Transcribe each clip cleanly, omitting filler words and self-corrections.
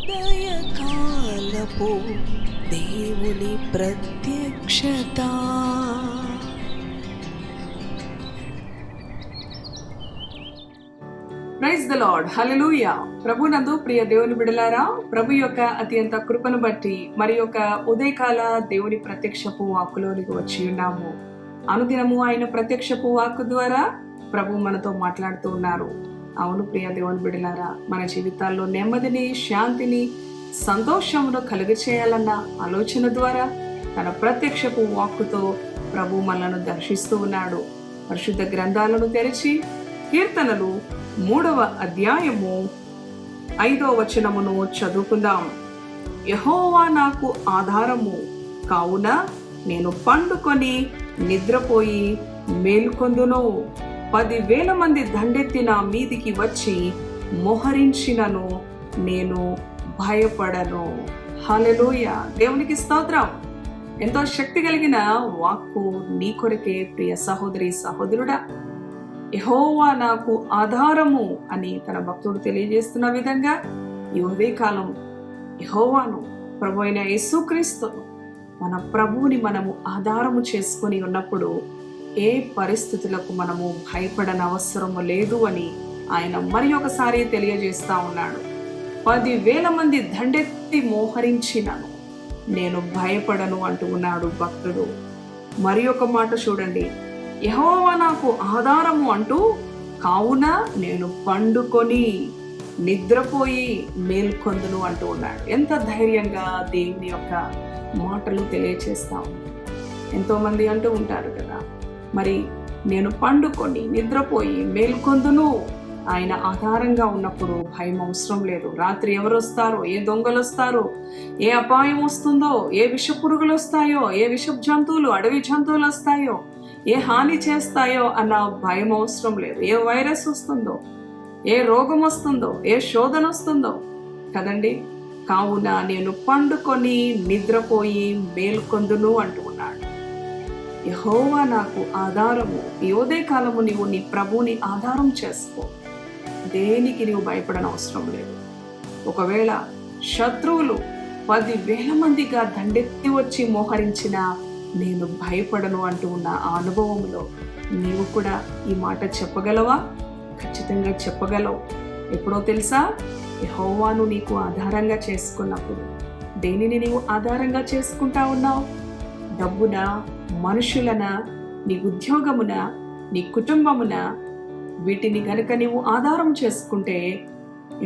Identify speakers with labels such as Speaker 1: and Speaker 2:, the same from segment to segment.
Speaker 1: ఉదయకాలపు దేవుని ప్రత్యక్షత.
Speaker 2: ప్రైజ్ ద లార్డ్, హల్లెలూయా. ప్రభునందు ప్రియ దేవుని బిడలారా, ప్రభు యొక్క అత్యంత కృపను బట్టి మరి యొక్క ఉదయకాల దేవుని ప్రత్యక్షపు వాక్కులోనికి వచ్చి ఉన్నాము. అనుదినము ఆయన ప్రత్యక్షపు వాక్కు ద్వారా ప్రభు మనతో మాట్లాడుతూ ఉన్నారు. అవును ప్రియ దేవుని బిడలారా, మన జీవితాల్లో నెమ్మదిని, శాంతిని, సంతోషమును కలుగచేయాలన్న ఆలోచన ద్వారా తన ప్రత్యక్షపు వాక్కుతో ప్రభు మనలను దర్శిస్తూ ఉన్నాడు. పరిశుద్ధ గ్రంథాలను తెరిచి కీర్తనలు 3వ అధ్యాయము 5వ వచనమును చదువుకుందాం. యెహోవా నాకు ఆధారము, కావున నేను పండుకొని నిద్రపోయి మేల్కొందును. 10,000 మంది దండెత్తి నా మీదికి వచ్చి మోహరించినను నేను భయపడను. హల్లెలూయా. దేవునికి స్తోత్రం. ఎంతో శక్తి కలిగిన వాక్కు నీ కొరకే ప్రియ సహోదరి సహోదరుడా. యెహోవా నాకు ఆధారము అని తన భక్తుడు తెలియజేస్తున్న విధంగా ఈ ఉదయకాలం యెహోవాను, ప్రభు అయిన యేసుక్రీస్తును, మన ప్రభువుని మనము ఆధారము చేసుకొని ఉన్నప్పుడు ఏ పరిస్థితులకు మనము భయపడని అవసరము లేదు అని ఆయన మరి ఒకసారి తెలియజేస్తా ఉన్నాడు. 10,000 మంది దండెత్తి మోహరించినను నేను భయపడను అంటూ ఉన్నాడు భక్తుడు. మరి ఒక మాట చూడండి, యెహోవా నాకు ఆధారము అంటూ, కావున నేను పండుకొని నిద్రపోయి మేల్కొందును అంటూ ఉన్నాడు. ఎంత ధైర్యంగా దేవుని యొక్క మాటలు తెలియచేస్తాం. ఎంతో మంది అంటూ ఉంటారు కదా, మరి నేను పండుకొని నిద్రపోయి మేల్కొందును. ఆయన ఆధారంగా ఉన్నప్పుడు భయం అవసరం లేదు. రాత్రి ఎవరు వస్తారో, ఏ దొంగలు వస్తారో, ఏ అపాయం వస్తుందో, ఏ విష పురుగులు వస్తాయో, ఏ విష జంతువులు, అడవి జంతువులు వస్తాయో, ఏ హాని చేస్తాయో అన్న భయం అవసరం లేదు. ఏ వైరస్ వస్తుందో, ఏ రోగం వస్తుందో, ఏ శోధన వస్తుందో కదండి. కావున నేను పండుకొని నిద్రపోయి మేల్కొందును అంటూ ఉన్నాడు. యెహోవా నాకు ఆధారము. ఈ ఉదయకాలము నీవు నీ ప్రభువుని ఆధారం చేసుకో. దేనికి నీవు భయపడని అవసరం లేదు. ఒకవేళ శత్రువులు 10,000 మందిగా దండెత్తి వచ్చి మోహరించిన నేను భయపడను అంటూ ఉన్న ఆ అనుభవంలో నీవు కూడా ఈ మాట చెప్పగలవా? ఖచ్చితంగా చెప్పగలవు. ఎప్పుడో తెలుసా? యెహోవాను నీకు ఆధారంగా చేసుకున్నప్పుడు. దేనిని నీవు ఆధారంగా చేసుకుంటా ఉన్నావు? డబ్బునా, మనుషులనా, నీ ఉద్యోగమునా, నీ కుటుంబమునా? వీటిని గనుక నీవు ఆధారం చేసుకుంటే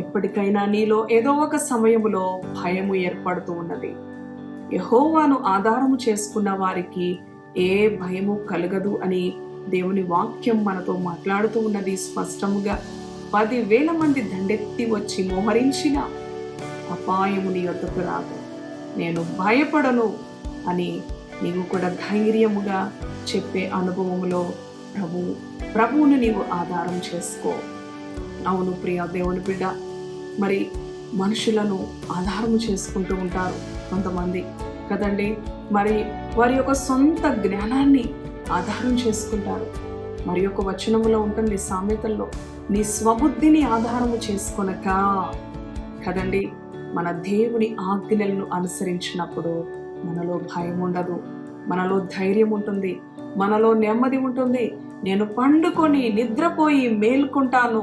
Speaker 2: ఎప్పటికైనా నీలో ఏదో ఒక సమయములో భయము ఏర్పడుతూ ఉన్నది. యెహోవాను ఆధారము చేసుకున్న వారికి ఏ భయము కలగదు అని దేవుని వాక్యం మనతో మాట్లాడుతూ ఉన్నది స్పష్టముగా. 10,000 మంది దండెత్తి వచ్చి మోహరించిన అపాయము నీ వద్దకు రాదు. నేను భయపడను అని నీవు కూడా ధైర్యముగా చెప్పే అనుభవములో ప్రభువును నీవు ఆధారం చేసుకో. అవును ప్రియ దేవుని బిడ్డ, మరి మనుషులను ఆధారం చేసుకుంటూ ఉంటారు కొంతమంది కదండి. మరి వారి యొక్క సొంత జ్ఞానాన్ని ఆధారం చేసుకుంటారు. మరి యొక్క వచనములో ఉంటుంది సామెతల్లో, నీ స్వబుద్ధిని ఆధారము చేసుకొనక కదండి. మన దేవుని ఆజ్ఞలను అనుసరించినప్పుడు మనలో భయం ఉండదు, మనలో ధైర్యం ఉంటుంది, మనలో నెమ్మది ఉంటుంది. నేను పండుకొని నిద్రపోయి మేల్కుంటాను.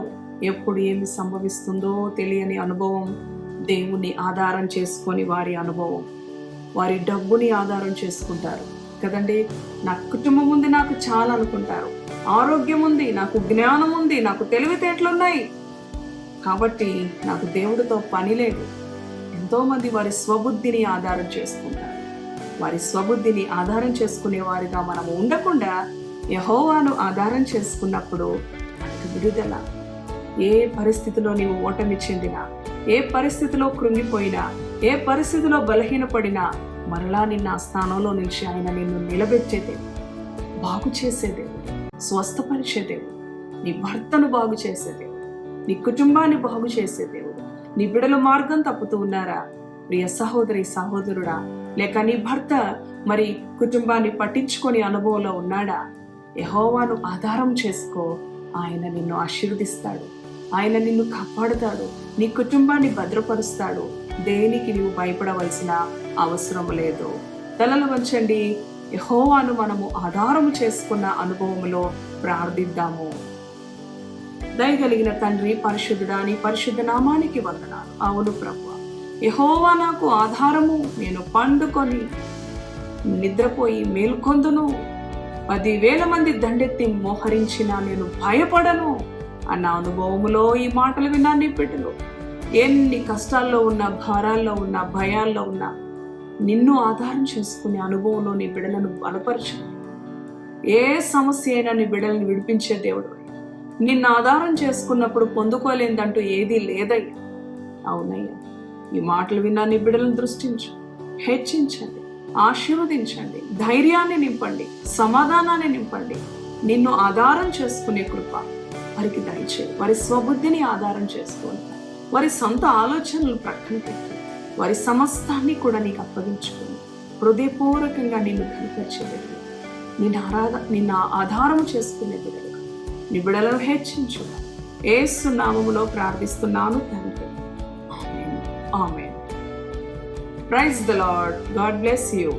Speaker 2: ఎప్పుడు ఏమి సంభవిస్తుందో తెలియని అనుభవం దేవుని ఆధారం చేసుకొని వారి అనుభవం. వారి డబ్బుని ఆధారం చేసుకుంటారు కదండి. నా కుటుంబం ఉంది, నాకు చాలా అనుకుంటారు. ఆరోగ్యం ఉంది, నాకు జ్ఞానం ఉంది, నాకు తెలివితేటలున్నాయి, కాబట్టి నాకు దేవుడితో పని లేదు. ఎంతోమంది వారి స్వబుద్ధిని ఆధారం చేసుకుంటారు. వారి స్వబుద్ధిని ఆధారం చేసుకునే వారిగా మనము ఉండకుండా యెహోవాను ఆధారం చేసుకున్నప్పుడు మనకు విడుదల. ఏ పరిస్థితిలో నీవు ఓటమి చెందినా, ఏ పరిస్థితిలో కృంగిపోయినా, ఏ పరిస్థితిలో బలహీనపడినా మరలా నిన్న ఆ స్థానంలో నుంచి ఆయన నిన్ను నిలబెట్టేదేవు, బాగు చేసేదేవు, స్వస్థపరిచేదేవు, నీ భర్తను బాగు చేసేదేవు, నీ కుటుంబాన్ని బాగు చేసేదేవు. నీ బిడల మార్గం తప్పుతూ ఉన్నారా ప్రియ సహోదరి సహోదరుడా? లేక నీ భర్త మరి కుటుంబాన్ని పట్టించుకొని అనుభవంలో ఉన్నాడా? యెహోవాను ఆధారం చేసుకో. ఆయన నిన్ను ఆశీర్వదిస్తాడు. ఆయన నిన్ను కాపాడుతాడు, నీ కుటుంబాన్ని భద్రపరుస్తాడు. దేనికి నీవు భయపడవలసిన అవసరం లేదు. తలలు వంచండి. యెహోవాను మనము ఆధారము చేసుకున్న అనుభవములో ప్రార్థిద్దాము. దయగలిగిన తండ్రి, పరిశుద్ధుడా, నీ పరిశుద్ధ నామానికి వందనాలు. అవును ప్రభువా, యెహోవా నాకు ఆధారము, నేను పండుకొని నిద్రపోయి మేల్కొందును, 10,000 మంది దండెత్తి మోహరించినా నేను భయపడను అన్న అనుభవములో ఈ మాటలు విన్నా నీ బిడ్డలు ఎన్ని కష్టాల్లో ఉన్నా, భారాల్లో ఉన్నా, భయాల్లో ఉన్నా నిన్ను ఆధారం చేసుకునే అనుభవంలో నీ బిడ్డలను బలపరచండి. ఏ సమస్య అయినా నీ బిడ్డలను విడిపించే దేవుడు. నిన్ను ఆధారం చేసుకున్నప్పుడు పొందుకోలేదంటూ ఏదీ లేదయ్యా. అవునయ్యా, ఈ మాటలు విన్నా నీ బిడ్డలను దృష్టించు, హెచ్చించండి, ఆశీర్వదించండి, ధైర్యాన్ని నింపండి, సమాధానాన్ని నింపండి. నిన్ను ఆధారం చేసుకునే కృప వారికి దయచేయి. వారి స్వబుద్ధిని ఆధారం చేసుకొని వారి సొంత ఆలోచనలు ప్రక్కన పెట్టి వారి సమస్తాన్ని కూడా నీకు అప్పగించుకొని హృదయపూర్వకంగా నిన్ను కనిపించే బిడ్డలు, నిన్ను ఆధారం చేసుకునే బిడ్డలు నీ బిడ్డలను హెచ్చించు. యేసు నామములో ప్రార్థిస్తున్నాను తండ్రి. Amen. Amen. Praise the Lord. God bless you.